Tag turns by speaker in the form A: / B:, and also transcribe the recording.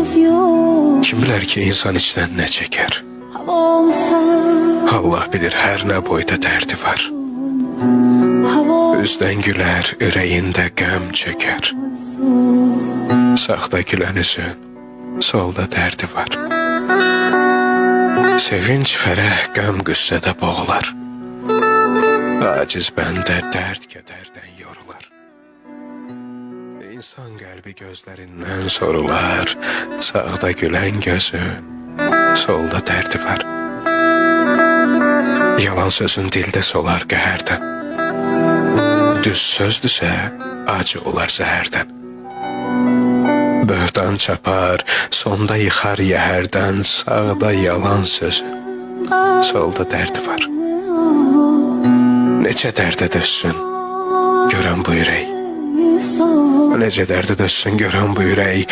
A: Kim bilər ki, insan içdən nə çəkər? Allah bilir, hər nə boyda dərdi var. Üzdən gülər, ürəyində qəm çəkər. Sağda gülən üzün, solda dərdi var. Sevinç, fərəh, qəm, qüssədə boğular. Aciz bəndə dərd kədərdən yorular. İnsan qəlbi gözlərindən sorular. Sağda gülən gözün, solda dərdi var. Yalan sözün dildə solar qəhərdən. Düz sözdüsə acı olar zəhərdən. Böhtan çapar, sonda yıxar yəhərdən. Sağda yalan sözün, solda dərdi var. Necə dərdə dözsün görən bu ürək? Necə dərdə dözsün görən bu ürək?